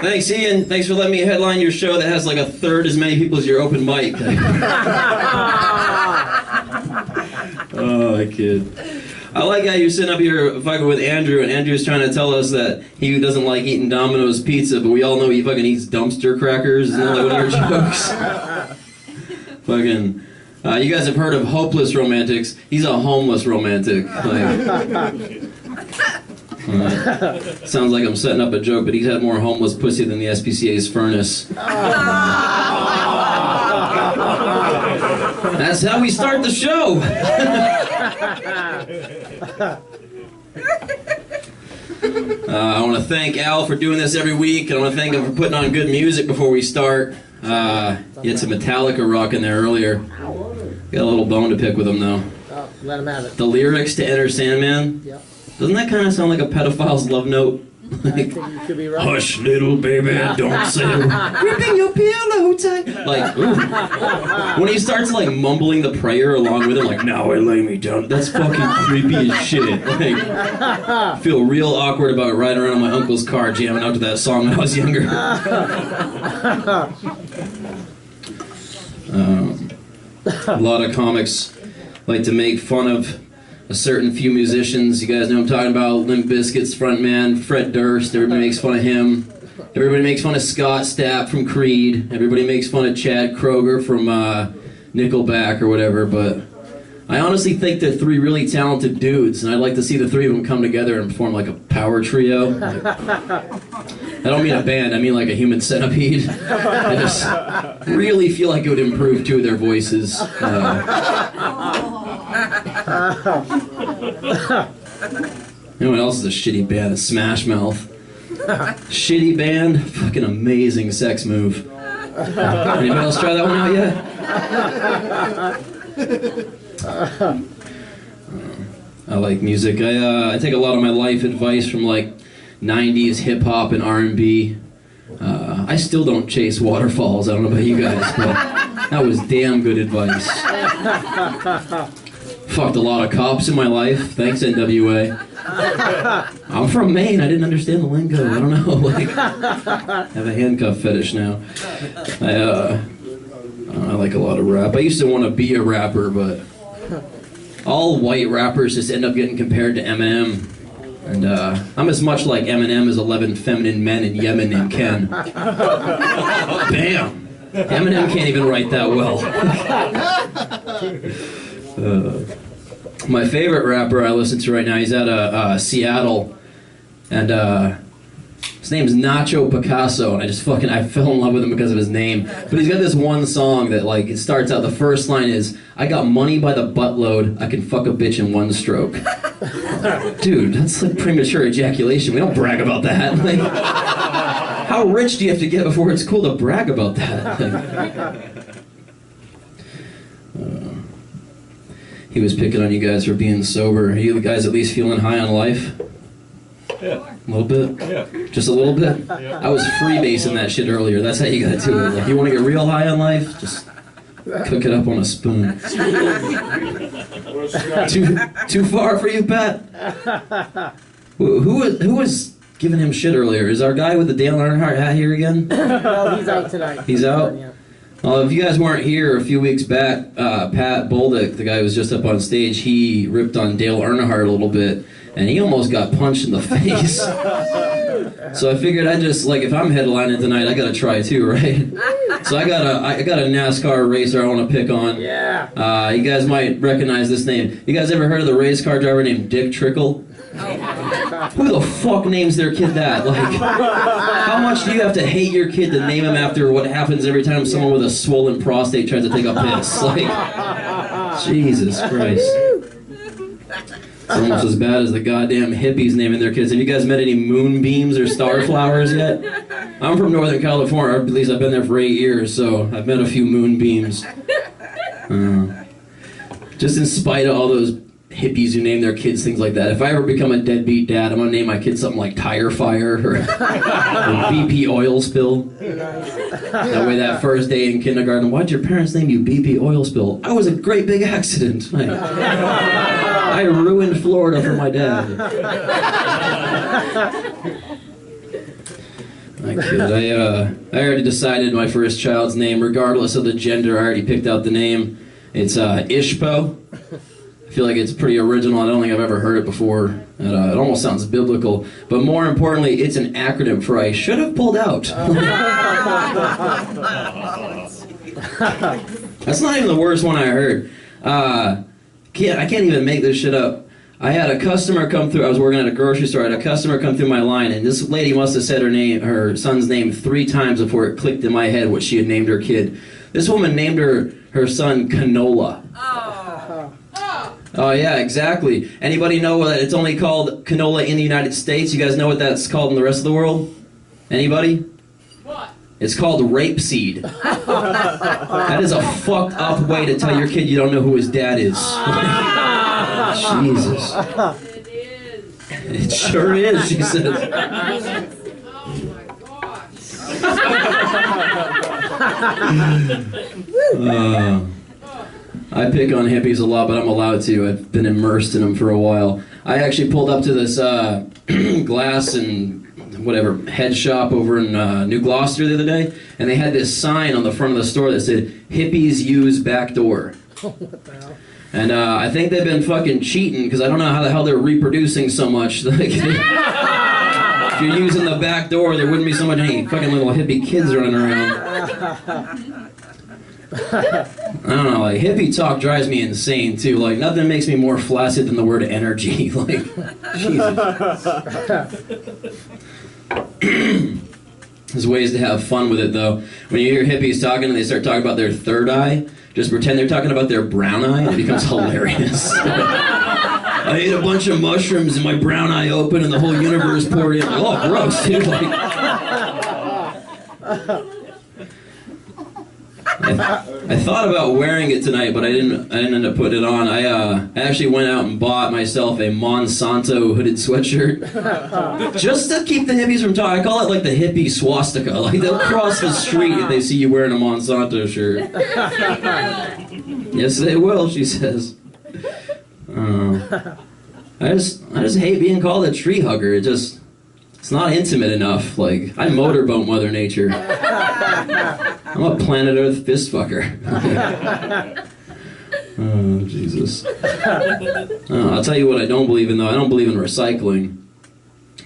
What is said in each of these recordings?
Thanks, Ian. Thanks for letting me headline your show that has like a third as many people as your open mic. Oh, I kid. I like how you're sitting up here fucking with Andrew, and Andrew's trying to tell us that he doesn't like eating Domino's pizza, but we all know he fucking eats dumpster crackers. Isn't that like one of your jokes? Fucking... you guys have heard of hopeless romantics. He's a homeless romantic. Sounds like I'm setting up a joke, but he's had more homeless pussy than the SPCA's furnace. That's how we start the show. I want to thank Al for doing this every week. I want to thank him for putting on good music before we start. You had some Metallica rock in there earlier. Got a little bone to pick with him, though. Oh, let him have it. The lyrics to Enter Sandman? Yep. Doesn't that kind of sound like a pedophile's love note? I think you could be right. Hush, little baby, don't say gripping your pillow tight. Like, ooh. When he starts, like, mumbling the prayer along with him, like, now I lay me down. That's fucking creepy as shit. Like, I feel real awkward about riding around in my uncle's car jamming out to that song when I was younger. A lot of comics like to make fun of a certain few musicians. You guys know what I'm talking about. Limp Bizkit's frontman, Fred Durst. Everybody makes fun of him. Everybody makes fun of Scott Stapp from Creed. Everybody makes fun of Chad Kroeger from Nickelback or whatever. But I honestly think they're three really talented dudes, and I'd like to see the three of them come together and form like a power trio. Like, I don't mean a band, I mean like a human centipede. I just really feel like it would improve two of their voices. You know what else is a shitty band? Smash Mouth. Shitty band, fucking amazing sex move. Anybody else try that one out yet? I like music. I take a lot of my life advice from like 90s hip-hop and R&B. I still don't chase waterfalls. I don't know about you guys, but that was damn good advice. Fucked a lot of cops in my life. Thanks, NWA. I'm from Maine. I didn't understand the lingo. I don't know. Like, I have a handcuff fetish now. I like a lot of rap. I used to want to be a rapper, but all white rappers just end up getting compared to Eminem. And I'm as much like Eminem as 11 feminine men in Yemen named Ken. Bam! Eminem can't even write that well. My favorite rapper I listen to right now, he's out of Seattle, and his name's Nacho Picasso, and I fell in love with him because of his name. But he's got this one song that, like, it starts out, the first line is, I got money by the buttload, I can fuck a bitch in one stroke. Dude, that's like premature ejaculation. We don't brag about that. Like, how rich do you have to get before it's cool to brag about that? He was picking on you guys for being sober. Are you guys at least feeling high on life? Yeah. A little bit? Yeah. Just a little bit? Yeah. I was freebasing that shit earlier. That's how you gotta do it. Like, you wanna get real high on life? Just cook it up on a spoon. Too far for you, Pat? Who was giving him shit earlier? Is our guy with the Dale Earnhardt hat here again? No, he's out tonight. He's out? Yeah. Well, if you guys weren't here a few weeks back, Pat Bolduc, the guy who was just up on stage, he ripped on Dale Earnhardt a little bit, and he almost got punched in the face. So I figured I'd just, like, if I'm headlining tonight, I gotta try too, right? So I got a NASCAR racer I want to pick on. Yeah. You guys might recognize this name. You guys ever heard of the race car driver named Dick Trickle? Who the fuck names their kid that? Like, how much do you have to hate your kid to name him after what happens every time someone with a swollen prostate tries to take a piss? Like, Jesus Christ. It's almost as bad as the goddamn hippies naming their kids. Have you guys met any moonbeams or starflowers yet? I'm from Northern California, or at least I've been there for 8 years, so I've met a few moonbeams. Just in spite of all those hippies who name their kids things like that. If I ever become a deadbeat dad, I'm gonna name my kid something like Tire Fire or BP Oil Spill. That way that first day in kindergarten, why'd your parents name you BP Oil Spill? I was a great big accident. I ruined Florida for my dad. I kid. I already decided my first child's name, regardless of the gender. I already picked out the name. It's Ishpo. I feel like it's pretty original. I don't think I've ever heard it before. It almost sounds biblical. But more importantly, it's an acronym for I should have pulled out. That's not even the worst one I heard. I can't even make this shit up. I had a customer come through. I was working at a grocery store. I had a customer come through my line, and this lady must have said her son's name 3 times before it clicked in my head what she had named her kid. This woman named her son Canola. Oh yeah, exactly. Anybody know that it's only called canola in the United States? You guys know what that's called in the rest of the world? Anybody? What? It's called rapeseed. That is a fucked up way to tell your kid you don't know who his dad is. Jesus. It is. It sure is, she says. Oh my gosh. I pick on hippies a lot, but I'm allowed to. I've been immersed in them for a while. I actually pulled up to this glass and whatever head shop over in New Gloucester the other day, and they had this sign on the front of the store that said, "Hippies use back door." What the hell? And I think they've been fucking cheating, because I don't know how the hell they're reproducing so much. Like, if you're using the back door, there wouldn't be so much any fucking little hippie kids running around. I don't know, like, hippie talk drives me insane, too. Like, nothing makes me more flaccid than the word energy. Like, Jesus. There's ways to have fun with it, though. When you hear hippies talking and they start talking about their third eye, just pretend they're talking about their brown eye, and it becomes hilarious. I ate a bunch of mushrooms and my brown eye opened and the whole universe poured in. Like, oh, gross, dude. Like, I thought about wearing it tonight, but I didn't end up putting it on. I actually went out and bought myself a Monsanto hooded sweatshirt just to keep the hippies from talking. I call it like the hippie swastika. Like, they'll cross the street if they see you wearing a Monsanto shirt. Yes, they will, she says. I just hate being called a tree hugger. It's not intimate enough. Like, I motorboat Mother Nature. I'm a planet Earth fist fucker. Oh, Jesus. I'll tell you what I don't believe in, though. I don't believe in recycling.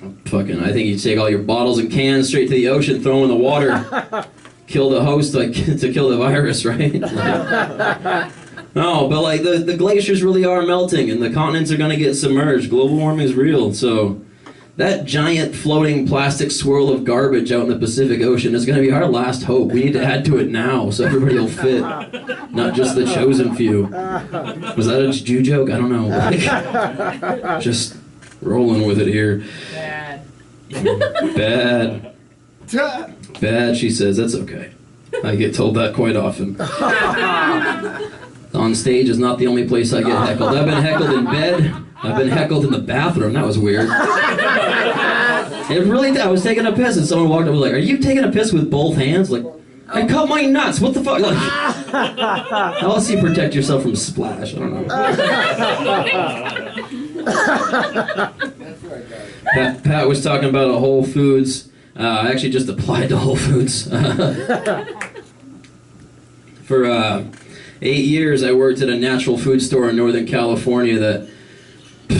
I think you take all your bottles and cans straight to the ocean, throw them in the water, kill the host, like, to kill the virus, right? No, but like the glaciers really are melting and the continents are going to get submerged. Global warming is real, so that giant floating plastic swirl of garbage out in the Pacific Ocean is going to be our last hope. We need to add to it now so everybody will fit, not just the chosen few. Was that a Jew joke? I don't know. Like, just rolling with it here. Bad. Bad, she says. That's okay. I get told that quite often. On stage is not the only place I get heckled. I've been heckled in bed. I've been heckled in the bathroom. That was weird. It really, I was taking a piss and someone walked up and was like, "Are you taking a piss with both hands?" Like, I cut my nuts. What the fuck? Like, how else do you protect yourself from splash? I don't know. Pat was talking about a Whole Foods. I actually just applied to Whole Foods. For 8 years, I worked at a natural food store in Northern California that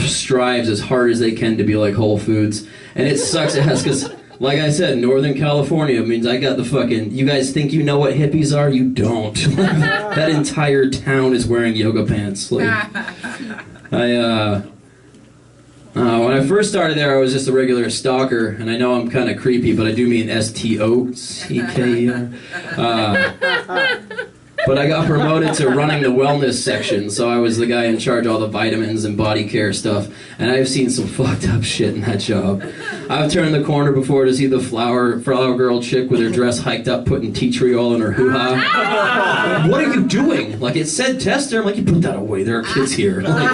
strives as hard as they can to be like Whole Foods. And it sucks ass because, like I said, Northern California means I got the fucking... You guys think you know what hippies are? You don't. That entire town is wearing yoga pants. Like, when I first started there, I was just a regular stalker, and I know I'm kind of creepy, but I do mean S-T-O-C-K-E-R. But I got promoted to running the wellness section, so I was the guy in charge of all the vitamins and body care stuff, and I've seen some fucked up shit in that job. I've turned the corner before to see the flower girl chick with her dress hiked up, putting tea tree oil in her hoo-ha. What are you doing? Like, it said tester. I'm like, you put that away. There are kids here. Like,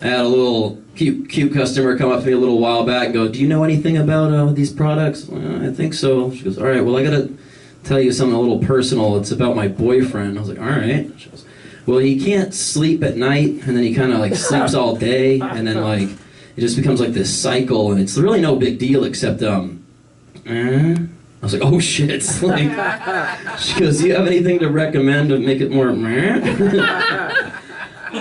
I had a little cute customer come up to me a little while back and go, "Do you know anything about these products?" "I think so." She goes, "All right, well, I gotta tell you something a little personal. It's about my boyfriend." I was like, "All right." She goes, Well, he can't sleep at night, and then he kind of like sleeps all day, and then like it just becomes like this cycle, and it's really no big deal except I was like, oh shit. Like, she goes, do you have anything to recommend to make it more I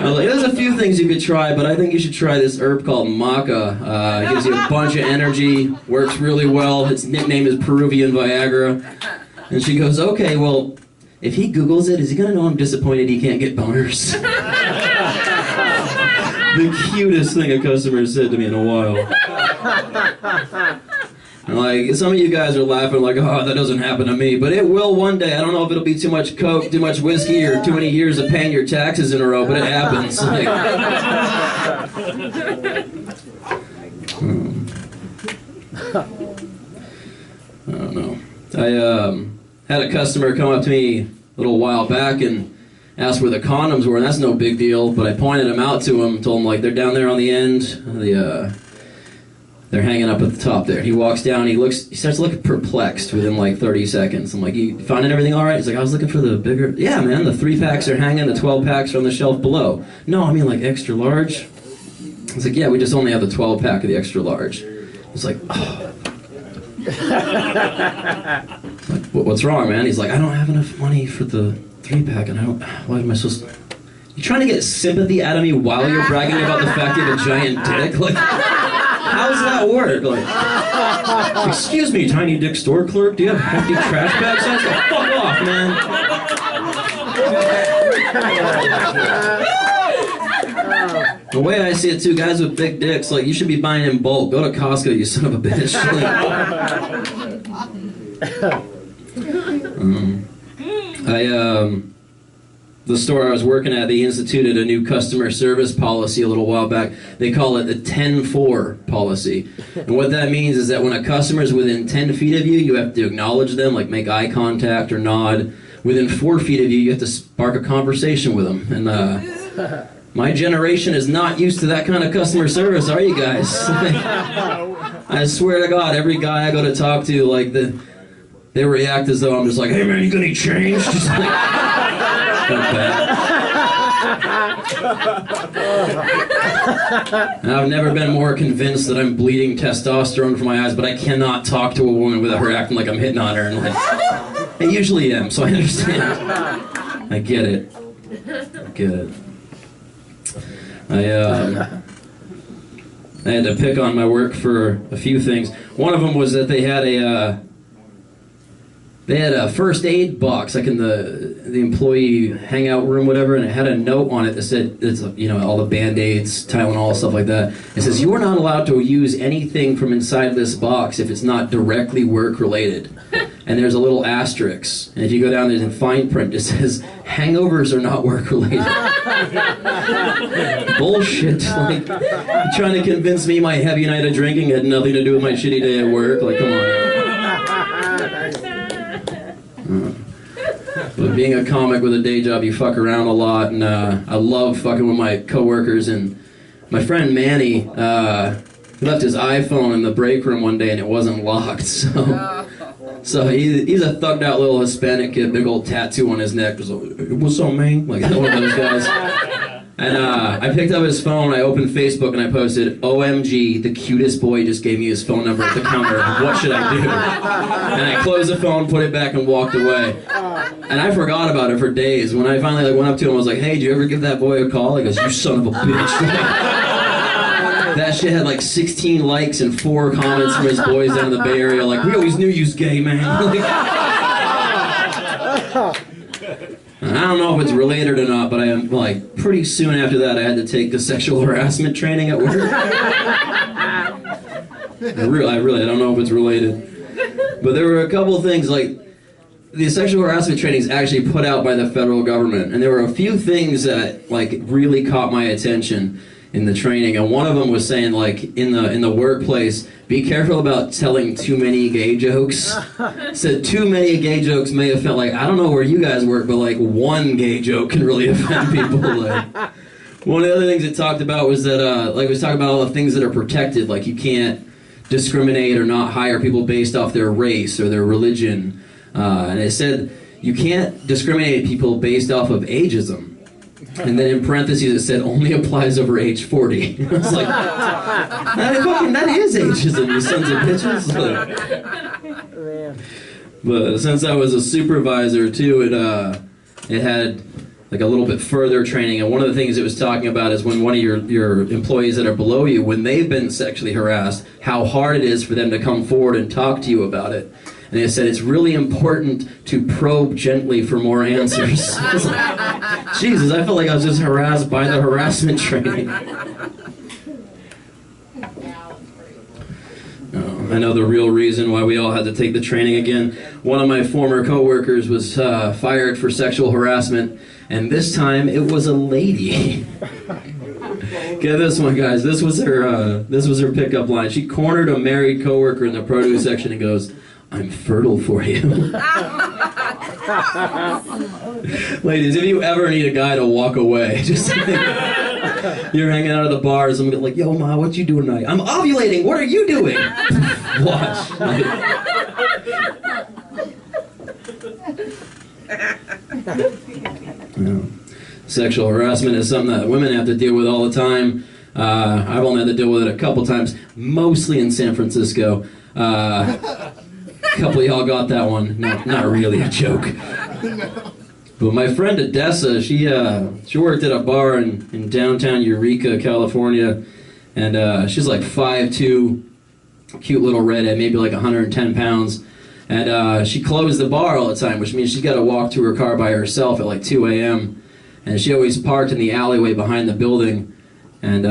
was like, there's a few things you could try, but I think you should try this herb called maca. It gives you a bunch of energy, works really well. Its nickname is Peruvian Viagra. And she goes, okay, well, if he Googles it, is he going to know I'm disappointed he can't get boners? The cutest thing a customer said to me in a while. And like, some of you guys are laughing like, oh, that doesn't happen to me. But it will one day. I don't know if it'll be too much coke, too much whiskey, or too many years of paying your taxes in a row, but it happens. Like, I don't know. I had a customer come up to me a little while back and asked where the condoms were, and that's no big deal, but I pointed them out to him, told him, like, they're down there on the end, they're hanging up at the top there. He walks down, he starts looking perplexed within like 30 seconds. I'm like, you finding everything all right? He's like, I was looking for the bigger, yeah man, the 3-packs are hanging, the 12-packs are on the shelf below. No, I mean like extra large. I was like, yeah, we just only have the 12-pack of the extra large. I was like, oh. Like, what's wrong, man? He's like, I don't have enough money for the 3-pack, and what am I supposed to... You trying to get sympathy out of me while you're bragging about the fact you have a giant dick? Like, how does that work? Like, excuse me, tiny dick store clerk, do you have hefty trash bags? Like, fuck off, man. The way I see it too, guys with big dicks, like, you should be buying in bulk. Go to Costco, you son of a bitch. The store I was working at, they instituted a new customer service policy a little while back. They call it the 10-4 policy. And what that means is that when a customer is within 10 feet of you, you have to acknowledge them, like make eye contact or nod. Within 4 feet of you, you have to spark a conversation with them. And my generation is not used to that kind of customer service, are you guys? I swear to God, every guy I go to talk to, like, they react as though I'm just like, hey man, you got any change? Just like... And I've never been more convinced that I'm bleeding testosterone from my eyes, but I cannot talk to a woman without her acting like I'm hitting on her. And like, I usually am, so I understand. I get it. I get it. I had to pick on my work for a few things. One of them was that they had a first aid box, like in the employee hangout room, whatever, and it had a note on it that said, it's, you know, all the Band-Aids, Tylenol, stuff like that. It says, you are not allowed to use anything from inside this box if it's not directly work-related. And there's a little asterisk. And if you go down there in fine print, it says, hangovers are not work-related. Bullshit. Like, you're trying to convince me my heavy night of drinking had nothing to do with my shitty day at work? Like, come on. But being a comic with a day job, you fuck around a lot, and I love fucking with my coworkers. And my friend Manny, he left his iPhone in the break room one day and it wasn't locked, so he's a thugged out little Hispanic kid, big old tattoo on his neck, just like, what's up, man? Like one of those guys. And I picked up his phone, I opened Facebook, and I posted, OMG, the cutest boy just gave me his phone number at the counter. What should I do? And I closed the phone, put it back, and walked away. And I forgot about it for days. When I finally went up to him, I was like, hey, did you ever give that boy a call? He goes, you son of a bitch. That shit had like 16 likes and 4 comments from his boys down in the Bay Area, like, we always knew you was gay, man. I don't know if it's related or not, but I am, like, pretty soon after that I had to take the sexual harassment training at work. I really don't know if it's related. But there were a couple of things, like, the sexual harassment training is actually put out by the federal government, and there were a few things that, like, really caught my attention in the training, and one of them was saying, like, in the workplace, be careful about telling too many gay jokes. Said too many gay jokes may offend, like, I don't know where you guys work, but like one gay joke can really offend people. Like, one of the other things it talked about was that, like, it was talking about all the things that are protected, like you can't discriminate or not hire people based off their race or their religion, and it said you can't discriminate people based off of ageism. And then in parentheses it said only applies over age 40. I was like, that is ageism, you sons of bitches. Man. But since I was a supervisor too, it had like a little bit further training. And one of the things it was talking about is when one of your employees that are below you, when they've been sexually harassed, how hard it is for them to come forward and talk to you about it. And they said it's really important to probe gently for more answers. I was like, Jesus, I felt like I was just harassed by the harassment training. I know the real reason why we all had to take the training again. One of my former coworkers was fired for sexual harassment, and this time it was a lady. Get this one, guys. This was her pickup line. She cornered a married coworker in the produce section and goes, "I'm fertile for you." Ladies, if you ever need a guy to walk away, just you're hanging out at the bars, I'm like, "Yo, ma, what you doing tonight?" "I'm ovulating. What are you doing?" Watch. Yeah. Sexual harassment is something that women have to deal with all the time. I've only had to deal with it a couple times, mostly in San Francisco. A couple of y'all got that one. No, not really a joke. But my friend Odessa, she worked at a bar in downtown Eureka, California, and she's like 5'2", cute little redhead, maybe like 110 pounds. And she closed the bar all the time, which means she's got to walk to her car by herself at like 2 a.m. And she always parked in the alleyway behind the building, and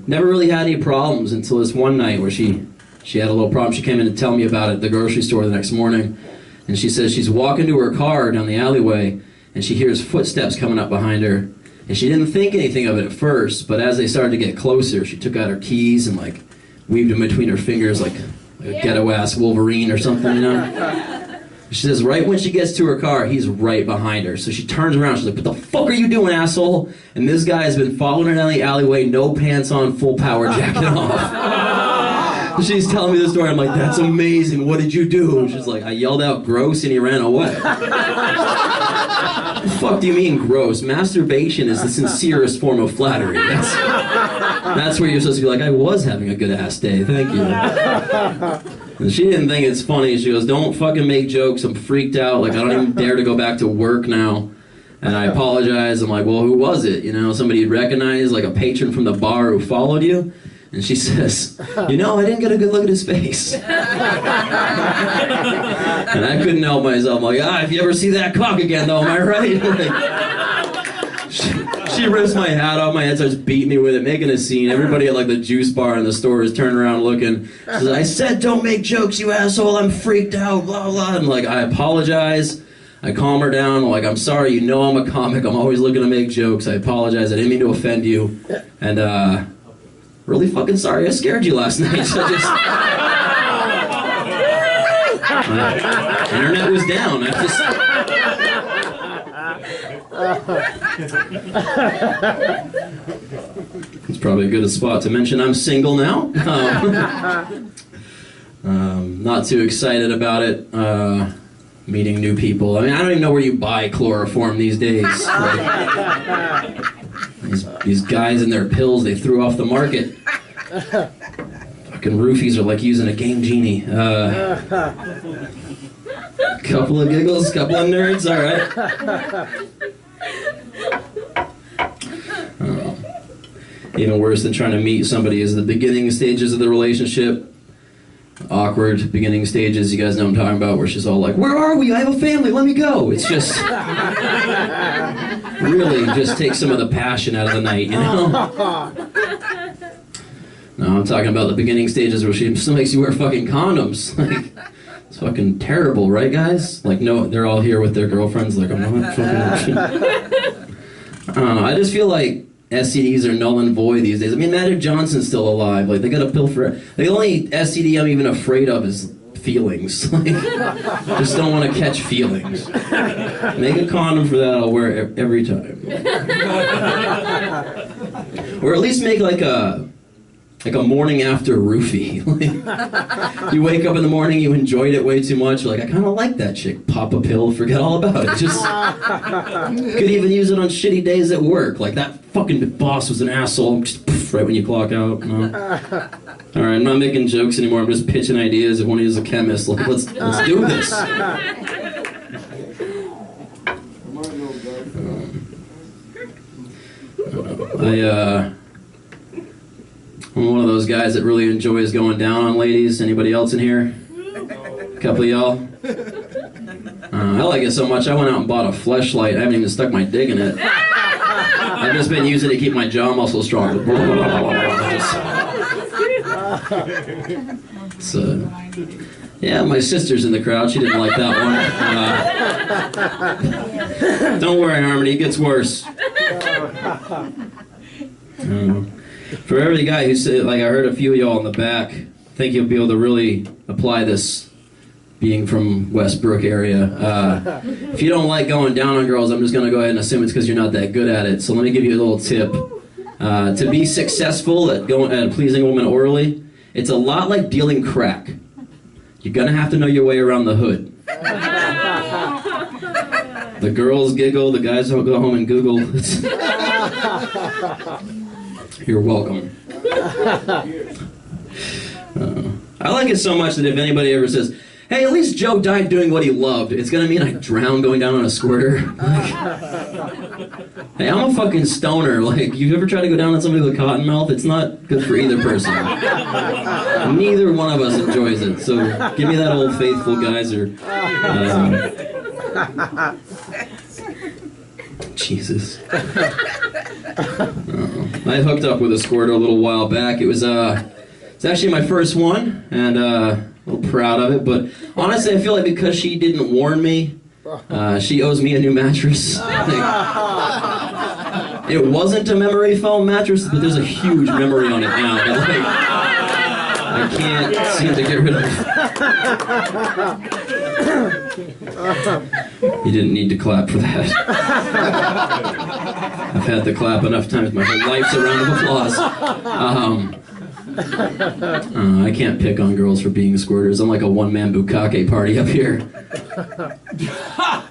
never really had any problems until this one night where she had a little problem. She came in to tell me about it at the grocery store the next morning, and she says she's walking to her car down the alleyway, and she hears footsteps coming up behind her, and she didn't think anything of it at first, but as they started to get closer, she took out her keys and like weaved them between her fingers like a ghetto-ass Wolverine or something, you know? She says right when she gets to her car, he's right behind her. So she turns around, she's like, "What the fuck are you doing, asshole?" And this guy has been following her down the alleyway, no pants on, full power jacket off. She's telling me the story, I'm like, "That's amazing, what did you do?" And she's like, "I yelled out gross and he ran away." What the fuck do you mean gross? Masturbation is the sincerest form of flattery. That's where you're supposed to be like, "I was having a good ass day, thank you." And she didn't think it's funny. She goes, "Don't fucking make jokes, I'm freaked out, like I don't even dare to go back to work now." And I apologize. I'm like, "Well, who was it? You know, somebody you'd recognize, like a patron from the bar who followed you?" And she says, "You know, I didn't get a good look at his face." And I couldn't help myself. I'm like, "If you ever see that cock again, though, am I right?" Like, she rips my hat off my head, starts beating me with it, making a scene. Everybody at like the juice bar in the store is turning around looking. She says, "I said don't make jokes, you asshole. I'm freaked out, blah, blah." And like, I apologize. I calm her down. I'm like, "I'm sorry. You know I'm a comic. I'm always looking to make jokes. I apologize. I didn't mean to offend you. And, really fucking sorry I scared you last night." So just... internet was down. I just... It's probably a good spot to mention I'm single now. Not too excited about it. Meeting new people. I mean, I don't even know where you buy chloroform these days. Like, these guys and their pills they threw off the market. Fucking roofies are like using a game genie. Couple of giggles, couple of nerds, alright. Even worse than trying to meet somebody is the beginning stages of the relationship. Awkward beginning stages, you guys know what I'm talking about, where she's all like, "Where are we? I have a family, let me go." It's just... really just take some of the passion out of the night, you know? No, I'm talking about the beginning stages where she still makes you wear fucking condoms. Like, it's fucking terrible, right, guys? Like, no, they're all here with their girlfriends, like, "I'm not fucking..." I don't know, I just feel like STDs are null and void these days. I mean, Magic Johnson's still alive. Like, they got a pill for it. The only STD I'm even afraid of is feelings. Like, just don't want to catch feelings. Make a condom for that, I'll wear it every time. Or at least make like a like a morning after roofie. Like, you wake up in the morning, you enjoyed it way too much. You're like, I kind of like that chick. Pop a pill, forget all about it. Just could even use it on shitty days at work. Like that fucking boss was an asshole. Just poof, right when you clock out. No. All right, I'm not making jokes anymore. I'm just pitching ideas. If one of you is a chemist, like let's do this. I'm one of those guys that really enjoys going down on ladies. Anybody else in here? A couple of y'all? I like it so much I went out and bought a fleshlight. I haven't even stuck my dick in it. I've just been using it to keep my jaw muscle strong. So, yeah, my sister's in the crowd. She didn't like that one. Don't worry, Harmony. It gets worse. For every guy who said, like, I heard a few of y'all in the back, I think you'll be able to really apply this, being from Westbrook area. If you don't like going down on girls, I'm just going to go ahead and assume it's because you're not that good at it. So let me give you a little tip. To be successful at pleasing a woman orally, it's a lot like dealing crack. You're going to have to know your way around the hood. The girls giggle, the guys don't go home and Google. You're welcome. I like it so much that if anybody ever says, hey, at least Joe died doing what he loved, it's gonna mean I drowned going down on a squirter. Like, hey, I'm a fucking stoner. Like, you ever try to go down on somebody with a cotton mouth? It's not good for either person. Neither one of us enjoys it. So give me that old faithful geyser. Jesus. I hooked up with a squirter a little while back. It's actually my first one, and a little proud of it. But honestly, I feel like because she didn't warn me, she owes me a new mattress. It wasn't a memory foam mattress, but there's a huge memory on it now. And, like, I can't seem to get rid of it. You didn't need to clap for that. I've had to clap enough times. My whole life's a round of applause. I can't pick on girls for being squirters. I'm like a one-man bukkake party up here. Huh?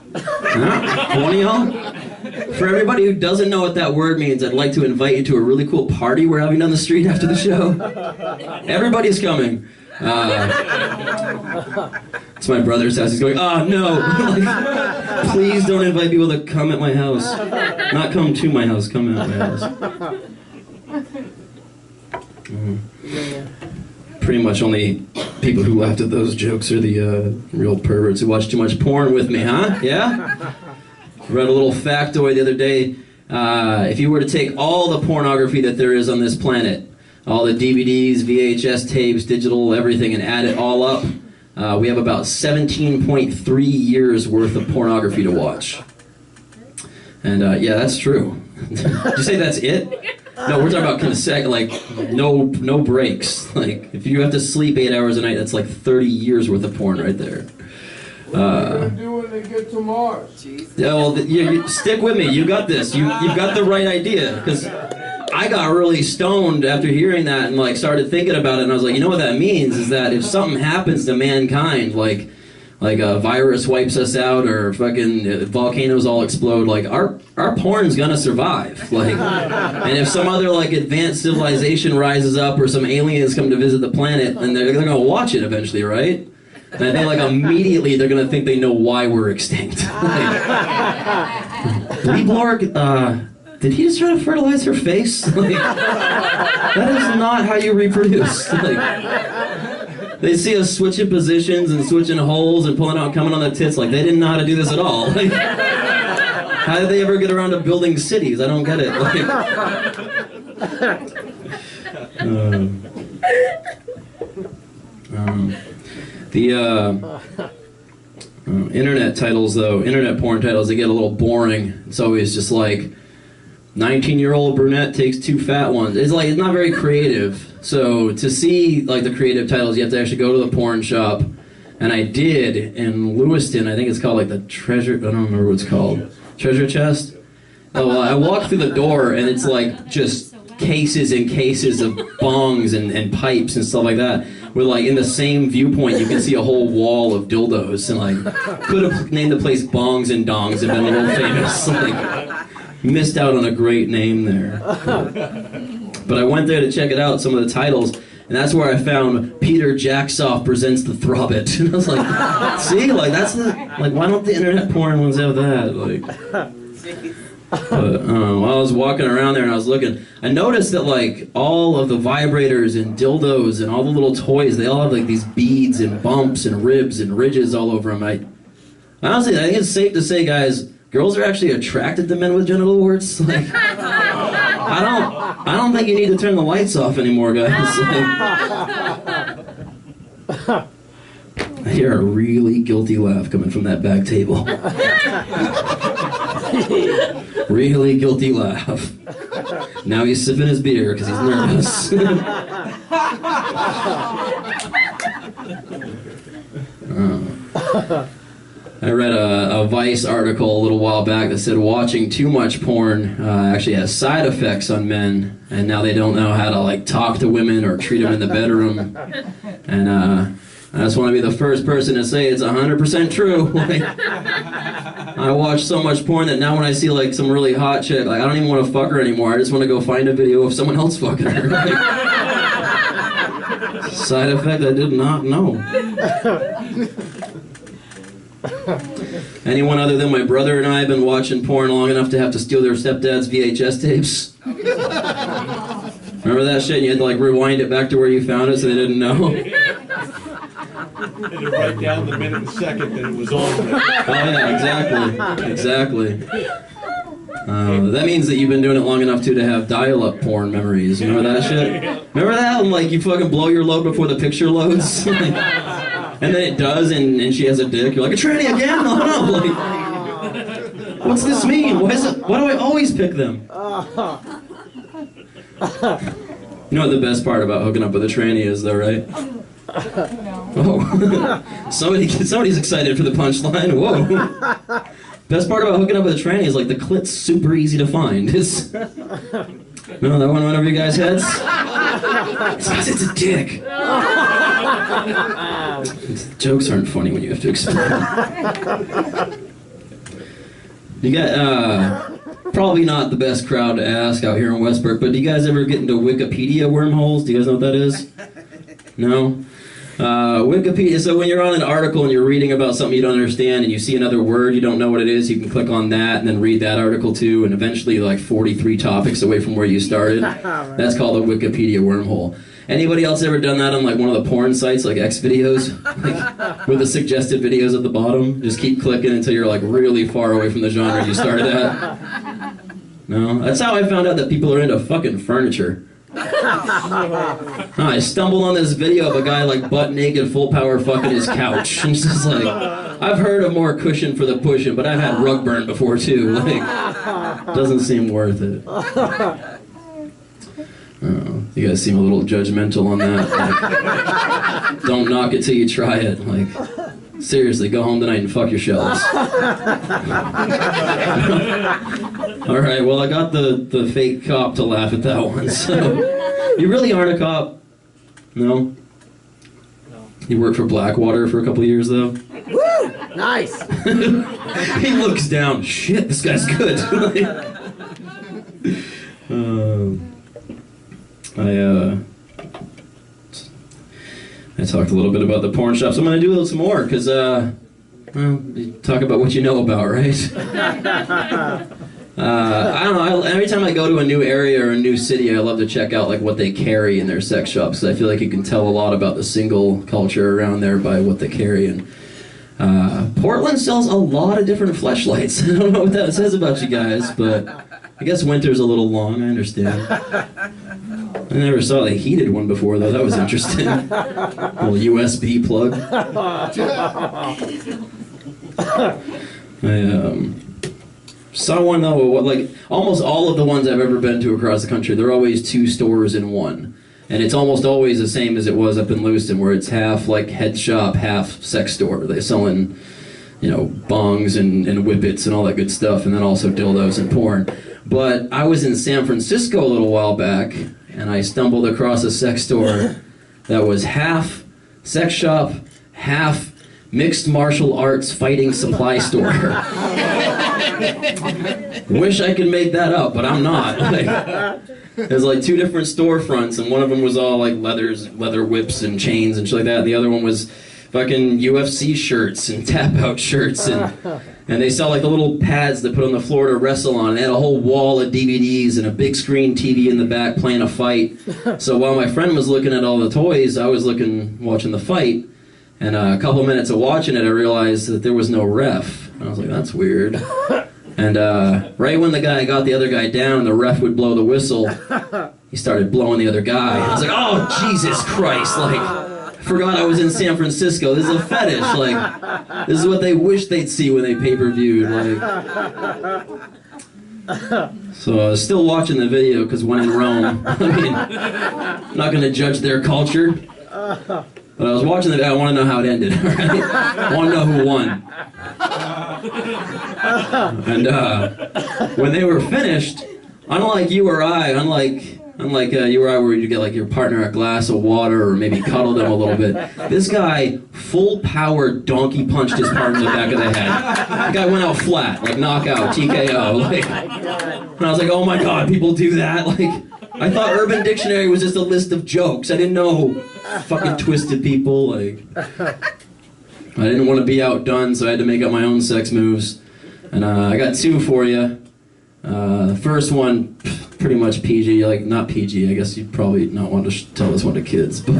One of y'all? For everybody who doesn't know what that word means, I'd like to invite you to a really cool party we're having down the street after the show. Everybody's coming. It's my brother's house. He's going, oh no! Like, please don't invite people to come at my house. Not come to my house, come at my house. Pretty much only people who laughed at those jokes are the real perverts who watch too much porn with me, huh? Yeah? Read a little factoid the other day. If you were to take all the pornography that there is on this planet, all the DVDs, VHS tapes, digital, everything, and add it all up, we have about 17.3 years worth of pornography to watch. And yeah, that's true. Did you say that's it? No, we're talking about like no breaks. Like if you have to sleep 8 hours a night, that's like 30 years worth of porn right there. What are you gonna do when they get to Mars? Yeah, well, you stick with me. You got this. You've got the right idea. Because I got really stoned after hearing that and like started thinking about it, and I was like, you know what that means is that if something happens to mankind, like a virus wipes us out or fucking volcanoes all explode, like our porn's gonna survive. Like, and if some other like advanced civilization rises up or some aliens come to visit the planet, then they're gonna watch it eventually, right? And I think like immediately they're gonna think they know why we're extinct. Lee Blork, did he just try to fertilize her face? Like, that is not how you reproduce. Like, they see us switching positions and switching holes and pulling out, coming on the tits. Like, they didn't know how to do this at all. Like, how did they ever get around to building cities? I don't get it. Like, internet titles, though, internet porn titles, they get a little boring. It's always just like 19-year-old brunette takes 2 fat ones. It's like, it's not very creative. So to see like the creative titles, you have to actually go to the porn shop. And I did in Lewiston. I think it's called like the Treasure, I don't remember what it's called. Treasure Chest? Oh, well, I walked through the door and it's like just cases and cases of bongs and pipes and stuff like that. Where like in the same viewpoint, you can see a whole wall of dildos, and like could have named the place Bongs and Dongs and been a little famous. Like missed out on a great name there. But I went there to check it out, some of the titles, and that's where I found Peter Jacksoff Presents the Throbbit. And I was like, see, like that's the, like why don't the internet porn ones have that? Like. But while I was walking around there and I was looking, I noticed that like all of the vibrators and dildos and all the little toys, they all have like these beads and bumps and ribs and ridges all over them. Honestly, I think it's safe to say, guys, girls are actually attracted to men with genital warts. Like, I don't think you need to turn the lights off anymore, guys. Like, I hear a really guilty laugh coming from that back table. Really guilty laugh. Now he's sipping his beer because he's nervous. I read a Vice article a little while back that said watching too much porn actually has side effects on men, and now they don't know how to like talk to women or treat them in the bedroom. And I just want to be the first person to say it's 100% true. Like, I watch so much porn that now when I see like some really hot chick, like I don't even want to fuck her anymore. I just want to go find a video of someone else fucking her. Like, side effect I did not know. Anyone other than my brother and I have been watching porn long enough to have to steal their stepdad's VHS tapes? Remember that shit? And you had to like rewind it back to where you found it so they didn't know? And to write down the minute and second that it was on there. Oh yeah, exactly. That means that you've been doing it long enough to have dial-up porn memories. Remember that shit? Remember that? And like you fucking blow your load before the picture loads? And then it does, and she has a dick. You're like, a tranny again? No. Like, what's this mean? Why do I always pick them? You know what the best part about hooking up with a tranny is, though, right? Oh, somebody's excited for the punchline. Whoa. Best part about hooking up with a tranny is like the clit's super easy to find. It's no, that one went over you guys' heads. It's 'cause it's a dick. Jokes aren't funny when you have to explain. You got probably not the best crowd to ask out here in Westbrook, but do you guys ever get into Wikipedia wormholes? Do you guys know what that is? No? Wikipedia, so when you're on an article and you're reading about something you don't understand and you see another word, you don't know what it is, you can click on that and then read that article too, and eventually like 43 topics away from where you started. That's called a Wikipedia wormhole. Anybody else ever done that on like one of the porn sites like Xvideos? Like, with the suggested videos at the bottom? Just keep clicking until you're like really far away from the genre you started at? No? That's how I found out that people are into fucking furniture. I stumbled on this video of a guy like butt naked, full power fucking his couch. And it's just like, I've heard of more cushion for the pushing, but I've had rug burn before too. Like, doesn't seem worth it. You guys seem a little judgmental on that. Like, don't knock it till you try it. Like, seriously, go home tonight and fuck your shelves. All right, well, I got the fake cop to laugh at that one. So, you really aren't a cop? No? You worked for Blackwater for a couple years, though? Woo! Nice! He looks down. Shit, this guy's good. I talked a little bit about the porn shops. I'm going to do some more, because, well, you talk about what you know about, right? I don't know, every time I go to a new area or a new city, I love to check out like what they carry in their sex shops, because I feel like you can tell a lot about the single culture around there by what they carry. And Portland sells a lot of different fleshlights. I don't know what that says about you guys, but I guess winter's a little long, I understand. I never saw the heated one before, though. That was interesting. Little USB plug. I saw one, though, like, almost all of the ones I've ever been to across the country, they're always 2 stores in one. And it's almost always the same as it was up in Lewiston, where it's half, like, head shop, half sex store. They're selling, you know, bongs and whippets and all that good stuff, and then also dildos and porn. But I was in San Francisco a little while back, and I stumbled across a sex store that was half sex shop, half mixed martial arts fighting supply store. Wish I could make that up, but I'm not. There's like two different storefronts, and one of them was all like leather whips and chains and shit like that. The other one was fucking UFC shirts and tap-out shirts, and they sell like the little pads that put on the floor to wrestle on. They had a whole wall of DVDs and a big screen TV in the back playing a fight. So while my friend was looking at all the toys, I was watching the fight. And a couple minutes of watching it, I realized that there was no ref. And I was like, that's weird. And right when the guy got the other guy down, the ref would blow the whistle. He started blowing the other guy. I was like, oh, Jesus Christ. Like, I forgot I was in San Francisco. This is a fetish. Like, this is what they wish they'd see when they pay-per-viewed. Like, so I was still watching the video because when in Rome, I mean, I'm not going to judge their culture. But I was watching it, I want to know how it ended, right? I want to know who won. And when they were finished, unlike you or I, unlike you or I, where you get like your partner a glass of water or maybe cuddle them a little bit, this guy full power donkey punched his partner in the back of the head. The guy went out flat, like knockout, TKO. Like, and I was like, oh my God, people do that? Like, I thought Urban Dictionary was just a list of jokes. I didn't know fucking twisted people. Like, I didn't want to be outdone, so I had to make up my own sex moves. And I got two for you. The first one, pretty much PG. Like, not PG. I guess you'd probably not want to tell this one to kids. But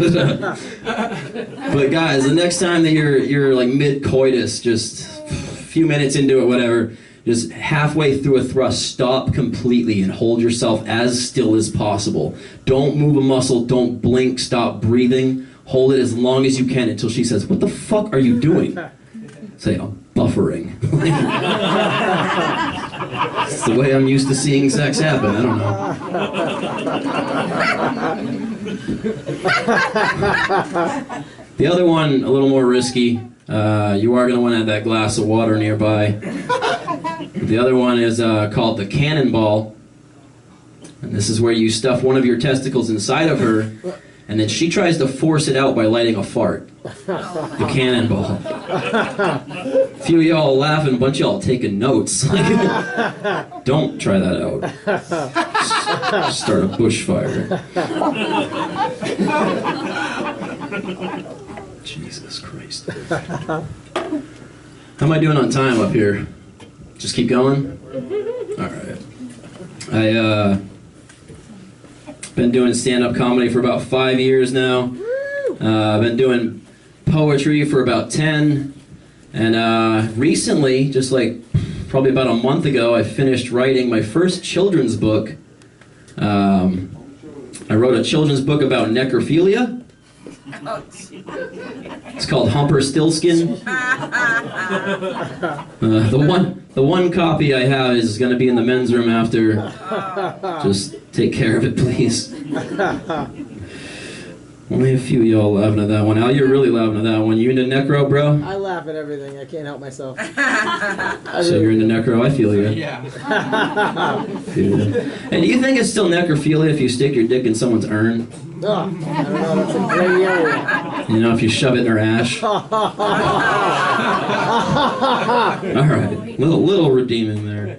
guys, the next time that you're like mid-coitus, just a few minutes into it, whatever, just halfway through a thrust, stop completely and hold yourself as still as possible. Don't move a muscle, don't blink, stop breathing. Hold it as long as you can until she says, what the fuck are you doing? Say, I'm buffering. It's the way I'm used to seeing sex happen, I don't know. The other one, a little more risky. You are going to want to have that glass of water nearby. The other one is called the cannonball. And this is where you stuff one of your testicles inside of her, and then she tries to force it out by lighting a fart. The cannonball. A few of y'all laughing, a bunch of y'all taking notes. Don't try that out. Just start a bushfire. Jesus Christ. How am I doing on time up here? Just keep going? Alright. Been doing stand-up comedy for about 5 years now. I've been doing poetry for about 10. And recently, just like probably about a month ago, I finished writing my first children's book. I wrote a children's book about necrophilia. It's called Humper-Stillskin. The one copy I have is going to be in the men's room after. Just take care of it, please. Only a few of y'all laughing at that one. Al, you're really laughing at that one. You into necro, bro? I laugh at everything. I can't help myself. So you're into necro? I feel you. Yeah. And do you think it's still necrophilia if you stick your dick in someone's urn? Oh, I don't know. That's a gray area. You know, if you shove it in their ash? Alright. Little redeeming there.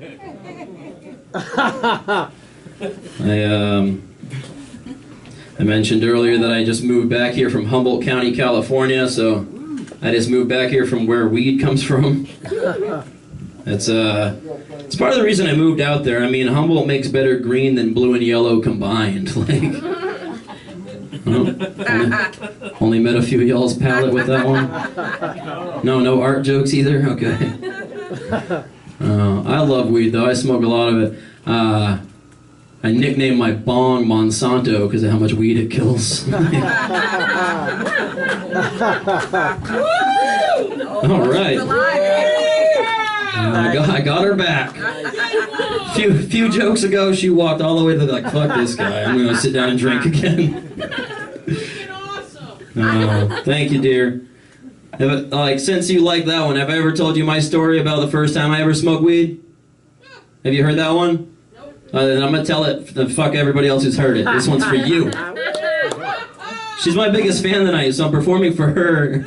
I mentioned earlier that I just moved back here from Humboldt County, California, so I just moved back here from where weed comes from. It's part of the reason I moved out there. I mean, Humboldt makes better green than blue and yellow combined. Like, well, only met a few of y'all's palate with that one. No art jokes either? Okay. I love weed though, I smoke a lot of it. I nicknamed my bong Monsanto because of how much weed it kills. Alright. I got her back. Few jokes ago, she walked all the way to the, like, fuck this guy. I'm going to sit down and drink again. Thank you, dear. Since you like that one, have I ever told you my story about the first time I ever smoked weed? Have you heard that one? And I'm gonna tell it, fuck everybody else who's heard it. This one's for you. She's my biggest fan tonight, so I'm performing for her.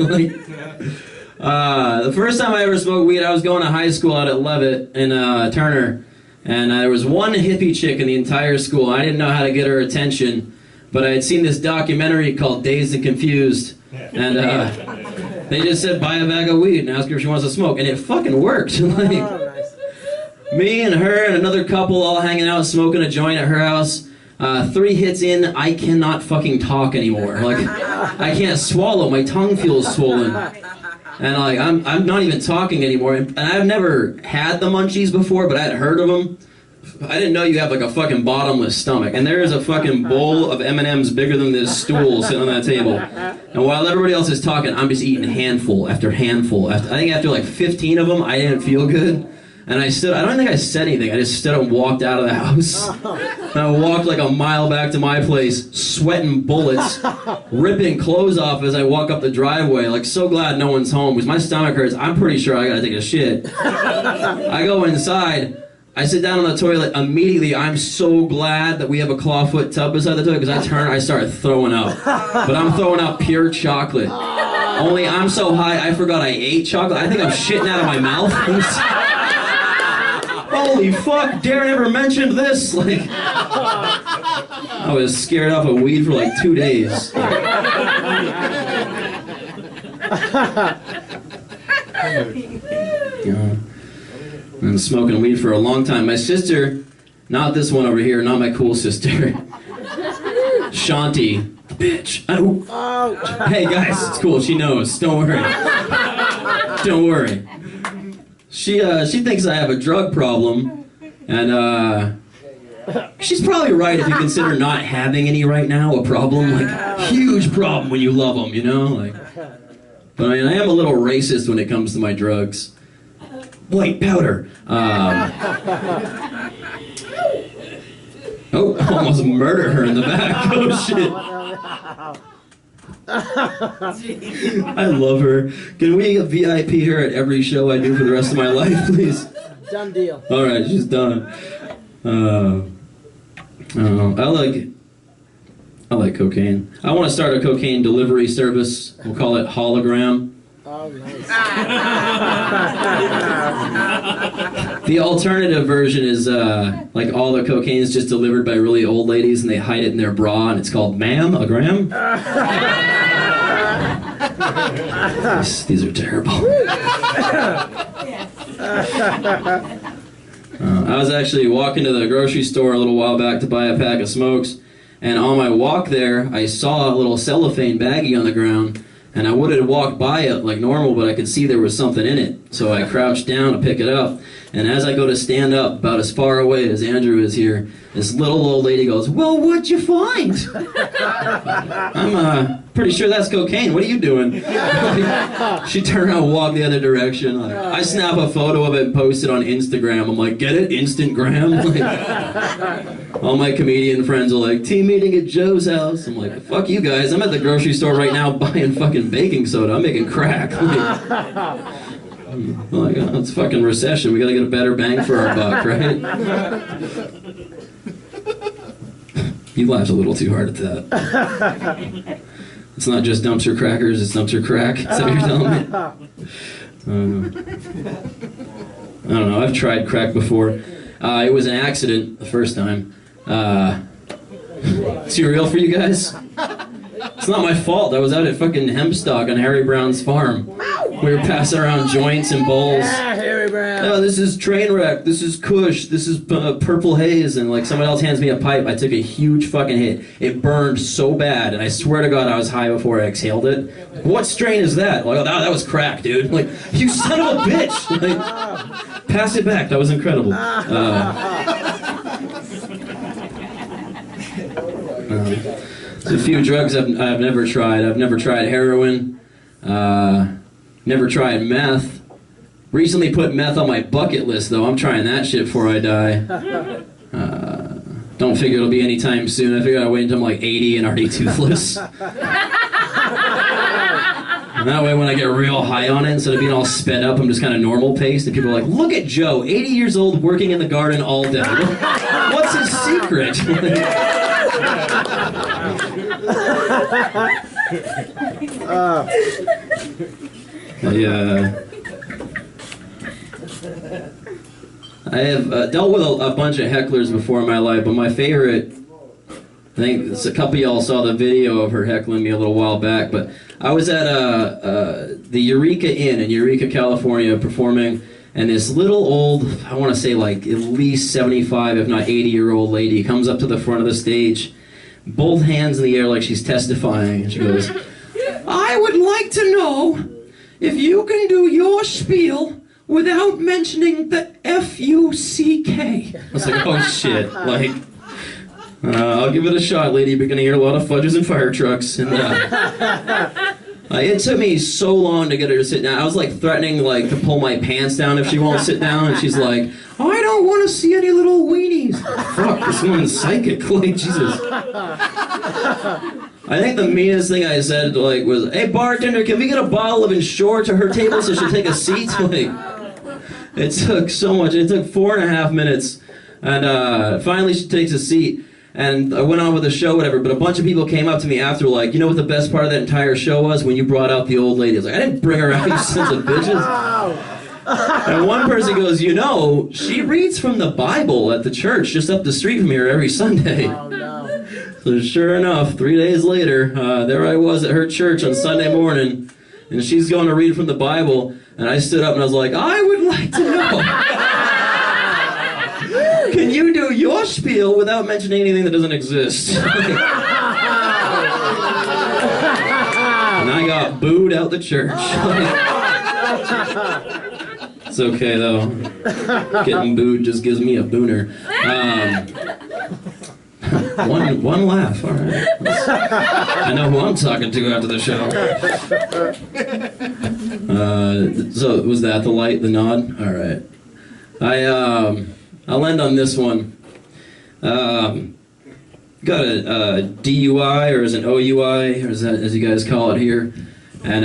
The first time I ever smoked weed, I was going to high school out at Levitt in Turner, and there was one hippie chick in the entire school. I didn't know how to get her attention, but I had seen this documentary called Dazed and Confused, and they just said, buy a bag of weed and ask her if she wants to smoke, and it fucking worked. Like, me and her and another couple all hanging out smoking a joint at her house. 3 hits in, I cannot fucking talk anymore. Like, I can't swallow, my tongue feels swollen. And like, I'm not even talking anymore. And I've never had the munchies before, but I had heard of them. I didn't know you have like a fucking bottomless stomach. And there is a fucking bowl of M&Ms bigger than this stool sitting on that table. And while everybody else is talking, I'm just eating handful after handful. I think after like 15 of them, I didn't feel good. And I don't think I said anything. I just stood up and walked out of the house. And I walked like a mile back to my place, sweating bullets, ripping clothes off as I walk up the driveway. Like, so glad no one's home, because my stomach hurts. I'm pretty sure I gotta take a shit. I go inside. I sit down on the toilet. Immediately, I'm so glad that we have a clawfoot tub beside the toilet, because I start throwing up. But I'm throwing up pure chocolate. Only I'm so high, I forgot I ate chocolate. I think I'm shitting out of my mouth. Holy fuck, Darren never mentioned this. Like, I was scared off of weed for like 2 days. Been smoking weed for a long time. My sister, not this one over here, not my cool sister, Shanti, bitch. Oh. Hey guys, it's cool, she knows, don't worry. Don't worry. She thinks I have a drug problem, and she's probably right if you consider not having any right now a problem. Like, huge problem when you love them, you know? Like, but I mean, I am a little racist when it comes to my drugs. White powder. Oh, I almost murdered her in the back. Oh shit. I love her. Can we VIP her at every show I do for the rest of my life, please? Done deal. All right, she's done. I like cocaine. I want to start a cocaine delivery service. We'll call it Hologram. Oh, nice. The alternative version is like all the cocaine is just delivered by really old ladies and they hide it in their bra, and it's called Ma'am, a gram. These are terrible. I was actually walking to the grocery store a little while back to buy a pack of smokes, and on my walk there, I saw a little cellophane baggie on the ground. And I would have walked by it like normal, but I could see there was something in it. So I crouched down to pick it up. And as I go to stand up, about as far away as Andrew is here, this little old lady goes, "Well, what'd you find?" I'm pretty sure that's cocaine. What are you doing? She turned around and walked the other direction. Like, I snap a photo of it and post it on Instagram. I'm like, get it? Instagram? Like, all my comedian friends are like, team meeting at Joe's house. I'm like, fuck you guys. I'm at the grocery store right now buying fucking baking soda. I'm making crack. Like, oh, it's fucking recession. We gotta get a better bang for our buck, right? You laughed a little too hard at that. It's not just dumpster crackers, it's dumpster crack. Is that what you're telling me? I don't know. I've tried crack before. It was an accident the first time. Is he real for you guys? It's not my fault. I was out at fucking Hempstock on Harry Brown's farm. We were passing around joints and bowls. Yeah, Harry Brown. Oh, this is Trainwreck. This is Kush. This is Purple Haze. And like someone else hands me a pipe. I took a huge fucking hit. It burned so bad, and I swear to God I was high before I exhaled it. What strain is that? Like, oh, that was crack, dude. Like, you son of a bitch. Like, pass it back. That was incredible. There's a few drugs I've never tried. I've never tried heroin. Never tried meth. Recently put meth on my bucket list, though. I'm trying that shit before I die. Don't figure it'll be anytime soon. I figure I'll wait until I'm like 80 and already toothless. And that way when I get real high on it, instead of being all sped up, I'm just kind of normal paced. And people are like, look at Joe, 80 years old, working in the garden all day. What's secret. I have dealt with a bunch of hecklers before in my life, but my favorite, I think a couple of y'all saw the video of her heckling me a little while back, but I was at the Eureka Inn in Eureka, California, performing, and this little old, I want to say like at least 75, if not 80-year-old lady comes up to the front of the stage, both hands in the air like she's testifying, and she goes, "I would like to know if you can do your spiel without mentioning the F-U-C-K." I was like, oh shit, like, I'll give it a shot, lady. You're gonna hear a lot of fudges and fire trucks. And it took me so long to get her to sit down. I was like threatening like to pull my pants down if she won't sit down, and she's like, "I don't want to see any little weenies." Fuck, this woman's psychic. Like, Jesus. I think the meanest thing I said like was, "Hey bartender, can we get a bottle of Ensure to her table so she'll take a seat?" Like, it took so much. It took 4.5 minutes, and finally she takes a seat. And I went on with the show, whatever, but a bunch of people came up to me after, like, you know what the best part of that entire show was? When you brought out the old lady. I was like, I didn't bring her out, you sons of bitches. And one person goes, you know, she reads from the Bible at the church just up the street from here every Sunday. Oh, no. So sure enough, 3 days later, there I was at her church on Sunday morning, and she's going to read from the Bible, and I stood up and I was like, I would like to know. Can you do your spiel without mentioning anything that doesn't exist? And I got booed out the church. It's okay though. Getting booed just gives me a booner. One laugh, all right. I know who I'm talking to after the show. So was that the light, the nod? All right. I'll end on this one. Got a DUI, or is it an OUI, or is that as you guys call it here, and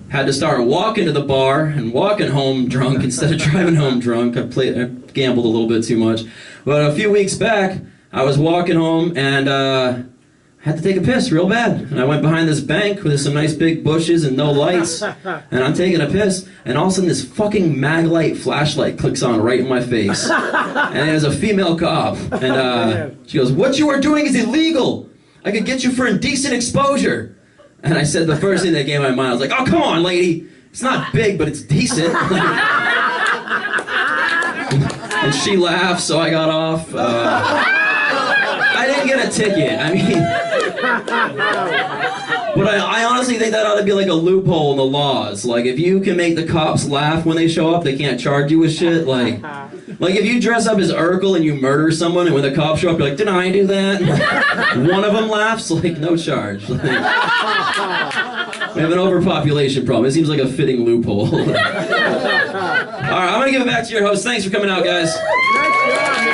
had to start walking to the bar and walking home drunk instead of driving home drunk. I gambled a little bit too much, but a few weeks back I was walking home and had to take a piss real bad, and I went behind this bank with some nice big bushes and no lights, and I'm taking a piss, and all of a sudden this fucking Maglite flashlight clicks on right in my face, and it was a female cop, and she goes, "What you are doing is illegal. I could get you for indecent exposure." And I said the first thing that came to my mind, I was like, "Oh, come on, lady. It's not big, but it's decent." And she laughed, so I got off. I didn't get a ticket. I mean, but I honestly think that ought to be like a loophole in the laws. Like, if you can make the cops laugh when they show up, they can't charge you with shit. Like if you dress up as Urkel and you murder someone, and when the cops show up, you're like, "Did I do that?" And one of them laughs, like, no charge. Like, we have an overpopulation problem. It seems like a fitting loophole. All right, I'm gonna give it back to your host. Thanks for coming out, guys. Nice job, man.